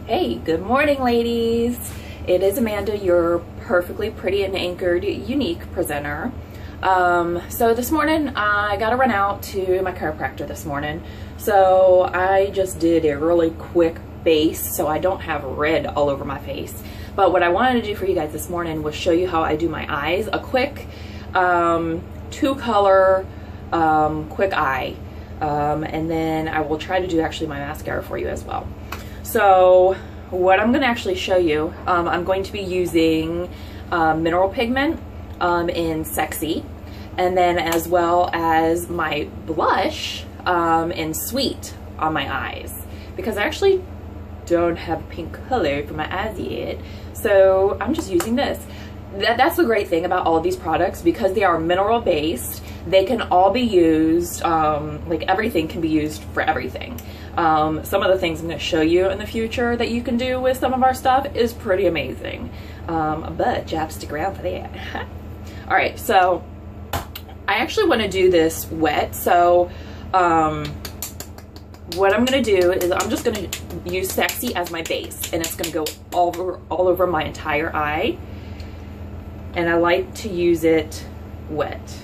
Hey, good morning, ladies. It is Amanda, your perfectly pretty and anchored Younique presenter. So this morning I got to run out to my chiropractor this morning. So I just did a really quick base so I don't have red all over my face. But what I wanted to do for you guys this morning was show you how I do my eyes. A quick two color quick eye. And then I will try to do actually my mascara for you as well. So what I'm going to actually show you, I'm going to be using mineral pigment in Sexy, and then as well as my blush in Sweet on my eyes, because I actually don't have pink color for my eyes yet, so I'm just using this. That's the great thing about all of these products, because they are mineral based. They can all be used, like everything can be used for everything. Some of the things I'm going to show you in the future that you can do with some of our stuff is pretty amazing. But you have to stick around for that. All right, so I actually want to do this wet. So what I'm going to do is I'm just going to use Sexy as my base, and it's going to go all over my entire eye. And I like to use it wet.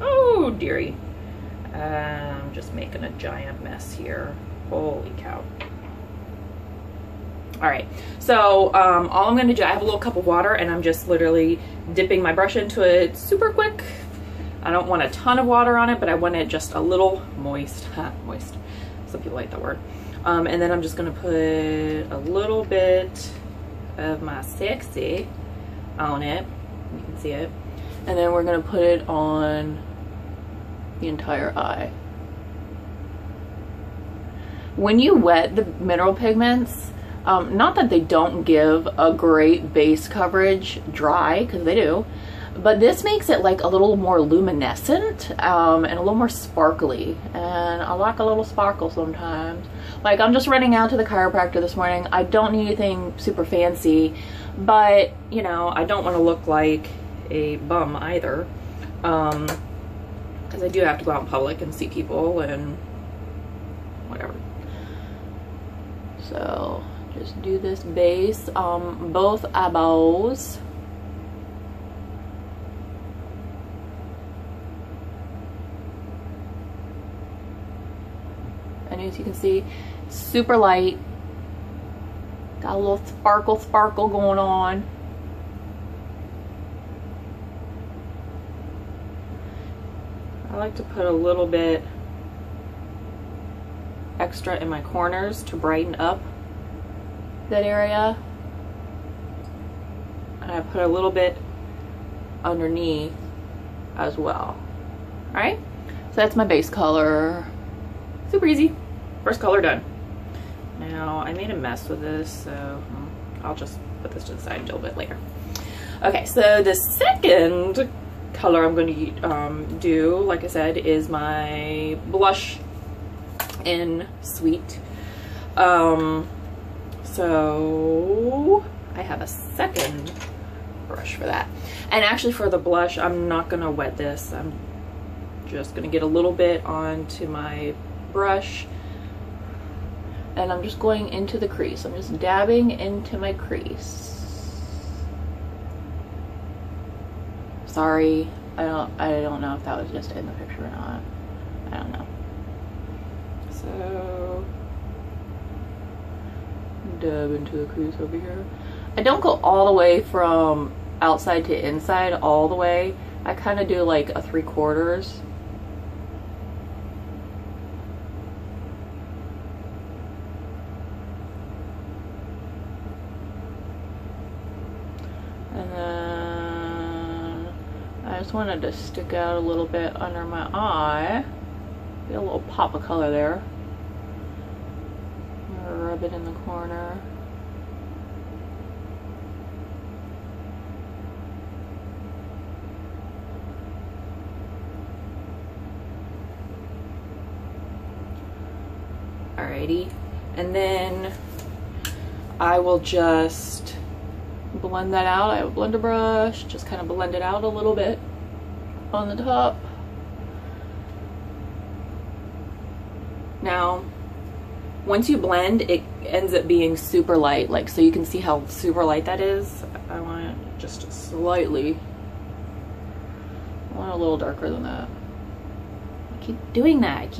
Oh, dearie. I'm just making a giant mess here. Holy cow. Alright, so all I'm going to do, I have a little cup of water, and I'm just literally dipping my brush into it super quick. I don't want a ton of water on it, but I want it just a little moist. Moist. Some people like that word. And then I'm just going to put a little bit of my Sexy on it. You can see it. And then we're going to put it on the entire eye. When you wet the mineral pigments, not that they don't give a great base coverage dry, because they do, but this makes it like a little more luminescent and a little more sparkly, and I like a little sparkle sometimes. Like, I'm just running out to the chiropractor this morning. I don't need anything super fancy, but you know, I don't want to look like a bum either, because I do have to go out in public and see people and whatever. So just do this base on both eyeballs. And as you can see, super light, got a little sparkle going on. I like to put a little bit extra in my corners to brighten up that area, and I put a little bit underneath as well. Alright, so that's my base color. Super easy. First color done. Now, I made a mess with this, so I'll just put this to the side and deal with it later. Okay, so the second color I'm going to do, like I said, is my blush in Sweet. So I have a second brush for that. And actually for the blush, I'm not going to wet this. I'm just going to get a little bit onto my brush, and I'm just going into the crease. I'm just dabbing into my crease. Sorry, I don't know if that was just in the picture or not. I don't know. So dab into the crease over here. I don't go all the way from outside to inside all the way. I kind of do like a 3/4. And then I just wanted to stick out a little bit under my eye. Get a little pop of color there. Rub it in the corner. Alrighty. And then I will just blend that out. I have a blender brush, just kind of blend it out a little bit on the top. Now, once you blend, it ends up being super light. Like, so you can see how super light that is. I want it just slightly, I want it a little darker than that. I keep doing that.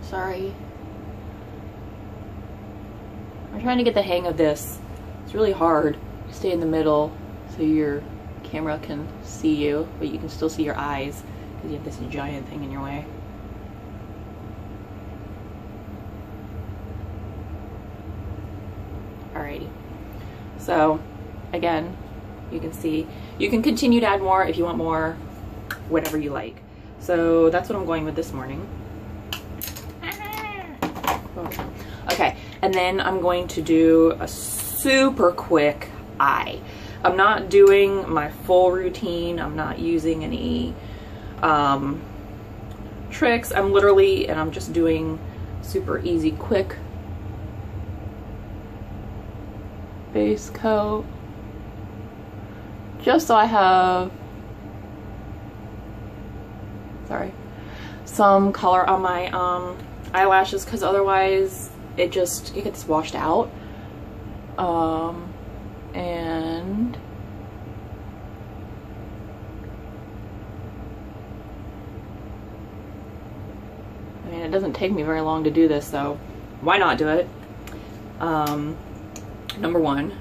Sorry. I'm trying to get the hang of this. It's really hard. Stay in the middle so your camera can see you, but you can still see your eyes because you have this giant thing in your way. Alrighty. So, again, you can see, you can continue to add more if you want more, whatever you like. So that's what I'm going with this morning. Okay, and then I'm going to do a super quick eye. I'm not doing my full routine. I'm not using any tricks. I'm just doing super easy, quick base coat. Just so I have, some color on my eyelashes, because otherwise it gets washed out. And I mean, it doesn't take me very long to do this, so why not do it? Number one.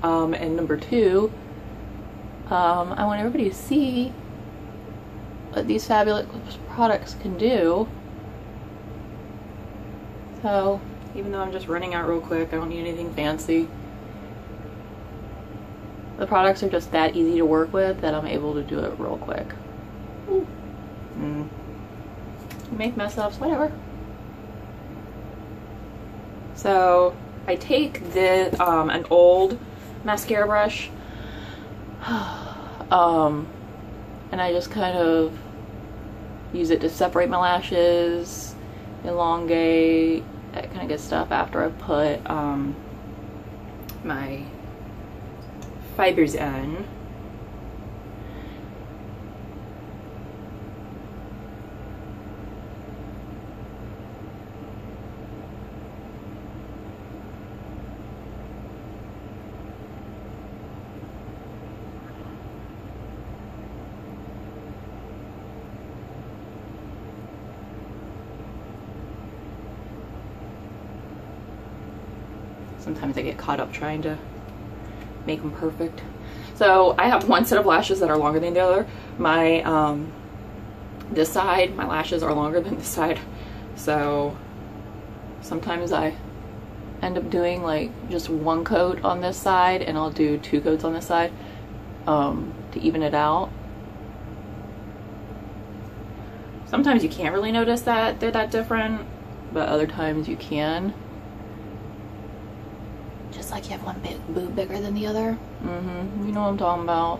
And number two, I want everybody to see what these fabulous products can do. So even though I'm just running out real quick, I don't need anything fancy. The products are just that easy to work with that I'm able to do it real quick. Make mess ups, whatever. So I take an old mascara brush, and I just kind of use it to separate my lashes, elongate, that kind of good stuff after I put my fibers in. Sometimes I get caught up trying to make them perfect. So I have one set of lashes that are longer than the other. My this side, my lashes are longer than this side. So sometimes I end up doing like just one coat on this side, and I'll do 2 coats on this side to even it out. Sometimes you can't really notice that they're that different, but other times you can. Just like you have one big boob bigger than the other. You know what I'm talking about.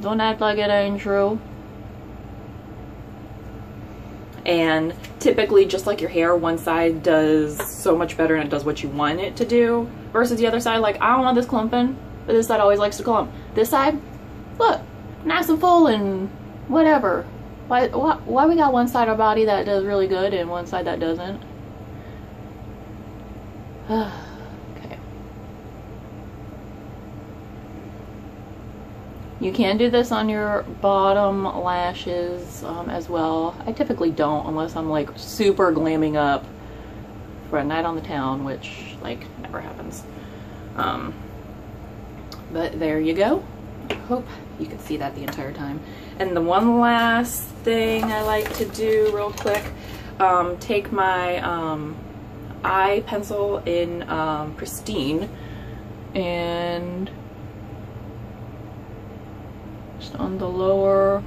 Don't act like it ain't true. And typically, just like your hair, one side does so much better and it does what you want it to do, versus the other side, like, I don't want this clumping, but this side always likes to clump. This side, look, nice and full and whatever. Why we got one side of our body that does really good and one side that doesn't? Okay. You can do this on your bottom lashes as well. I typically don't unless I'm like super glamming up for a night on the town, which like never happens. But there you go. I hope you can see that the entire time. And the one last thing I like to do real quick, take my eye pencil in Pristine and just on the lower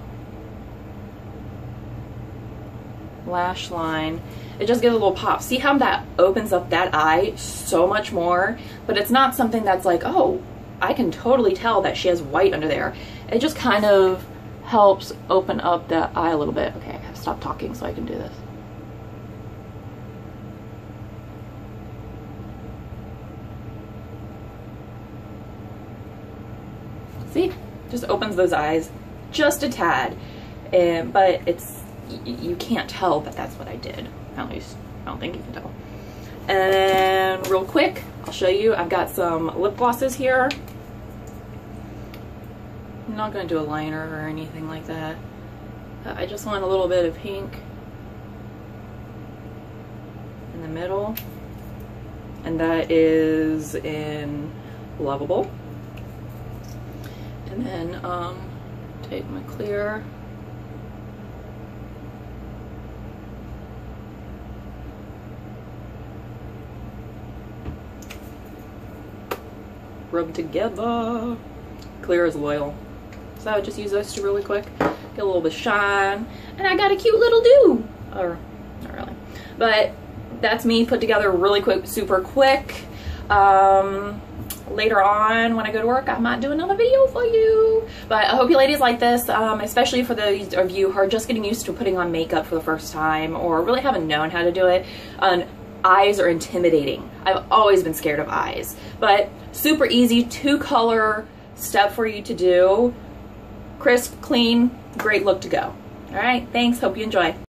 lash line. It just gives a little pop. See how that opens up that eye so much more? But it's not something that's like, oh, I can totally tell that she has white under there. It just kind of helps open up that eye a little bit. Okay, I have to stop talking so I can do this. See? Just opens those eyes just a tad. But it's, you can't tell that that's what I did. At least, I don't think you can tell. And then real quick, I'll show you, I've got some lip glosses here. I'm not going to do a liner or anything like that. I just want a little bit of pink in the middle. And that is in Lovable. And then take my clear. Rub together. Clear as oil. So I just use those two really quick. Get a little bit of shine. And I got a cute little do. Or, not really. But that's me put together really quick, super quick. Later on when I go to work, I might do another video for you. But I hope you ladies like this, especially for those of you who are just getting used to putting on makeup for the first time or really haven't known how to do it. Eyes are intimidating. I've always been scared of eyes. But super easy 2-color step for you to do. Crisp, clean, great look to go. All right, thanks. Hope you enjoy.